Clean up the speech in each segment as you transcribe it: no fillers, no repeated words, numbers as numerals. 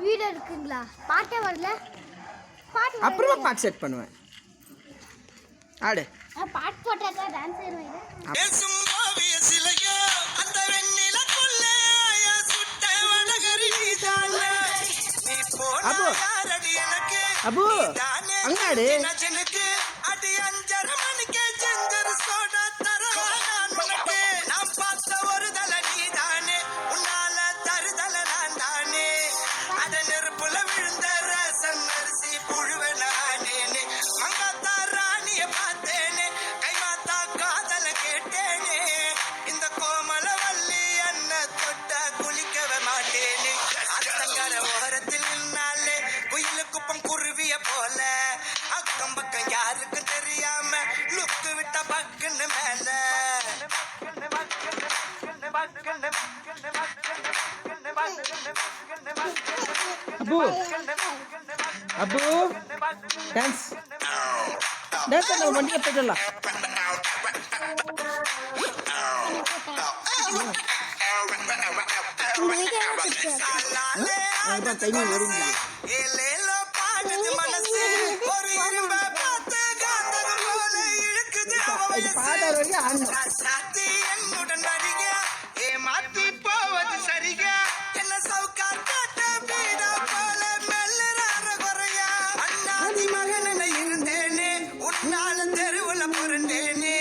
Video இருக்குங்களா? பாட்டே வரல. பாட்டு அப்புறமா பாட்டு செட் பண்ணுவேன். ஆடு. பாட்டு போட்டா தான் டான்ஸ் ஆடுவேன். பேசும் ஓவிய சிலையோ அந்த வெண்ணிலக்குள்ள சுட்ட வடகரி நீதானே. நீ போனா யாரடி எனக்கு அபு அங்காடு எனக்கு அடி 5:30 மணிக்கு செஞ்சரு சோடா தரவா நான் உனக்கு. நான் பார்த்த ஒரு தலை நீதானே, உன்னால தருதல நான் தானே. அட நெருப்புல விழுந்த ரசம் அரிசி புழுவ நானேனே. மங்காத்தா ராணிய பார்த்தேனே, கைமாத்தா காதல கேட்டேனே. இந்த கோமல வள்ளி என்ன தொட்ட குளிக்கவே மாட்டேனே. அத்தங்கர ஓரத்தில் நின்னாலே குயிலு குப்பம் குருவிய போல. அக்கம் பக்கம் யாருக்கும் தெரியாம லுக்கு விட்ட பக்குன்னு மேல. அபு அபு டான்ஸ் டான்ஸ் பண்ண வண்டியை போயிடலாம். டைமிங் வருது. ஏலேலோ பாடுது மனசு, ஒரு இரும்ப பார்த்து காந்தகம் போல இழுக்குது அவ வயசு. சாத்தி என்னுடன் வருக, ஏமாத்தி போவது சரிக. என்ன சவுக்கா காட்ட வீடா போல மெல்லுறார குறையா. அண்ணாதி மகன இருந்தேனே, உன்னால தெருவுல புரண்டேனே.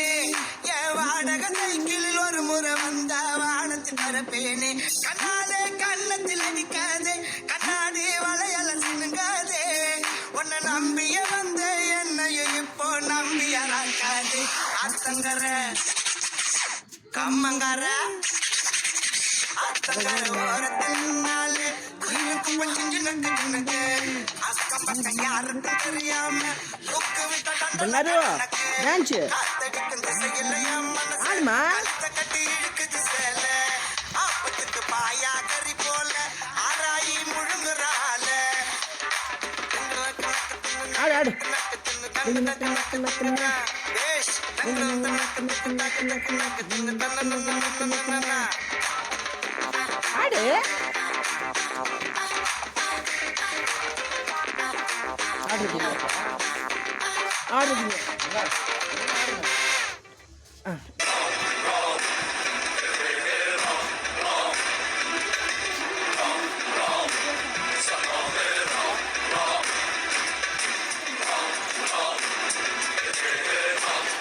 என் வாடக சைக்கிளில் ஒரு முறை வந்த வானத்தில் பரப்பேனே. கண்ணாலே கண்ணத்தில் அடிக்காதே, கண்ணாடி வளையல சினுங்காதே. உன்னை நம்பிய வந்த என்னையும் இப்போ நம்பியறாக்காதே. அத்தங்கர கம்மங்கர அத்தங்கர ஓரத்தில் நின்னாலே குயிலுக்கு சின்னக்கு சின்னக்கு. அக்கம் பக்கம் யாருக்கும் தெரியாம லுக்கு விட்ட டான்ஸ் காத்தடிக்கும் திசையில் என் மனசு ஆடுமா கழுத்தை கட்டி இழுக்குது சேல. ஆப்பத்துக்கு பாயா கறி போல ஆராயி முழுங்குறால. ஆடு ஆடு ஆடு ஆடுறீங்க ஆடுறீங்க.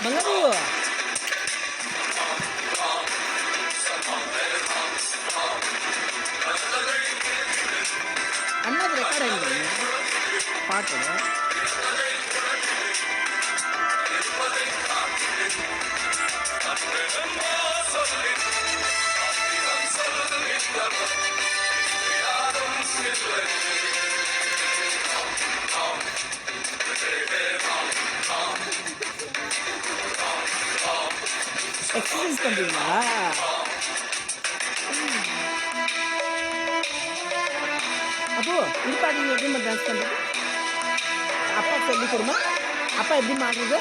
Bangaru. Another record part of it. Exercise பண்றீங்களா? அப்போ இருப்பா நீங்க எப்படி டான்ஸ் பண்றது? அப்பா சொல்லி கொடுமா? அப்பா எப்படி மாடுறது?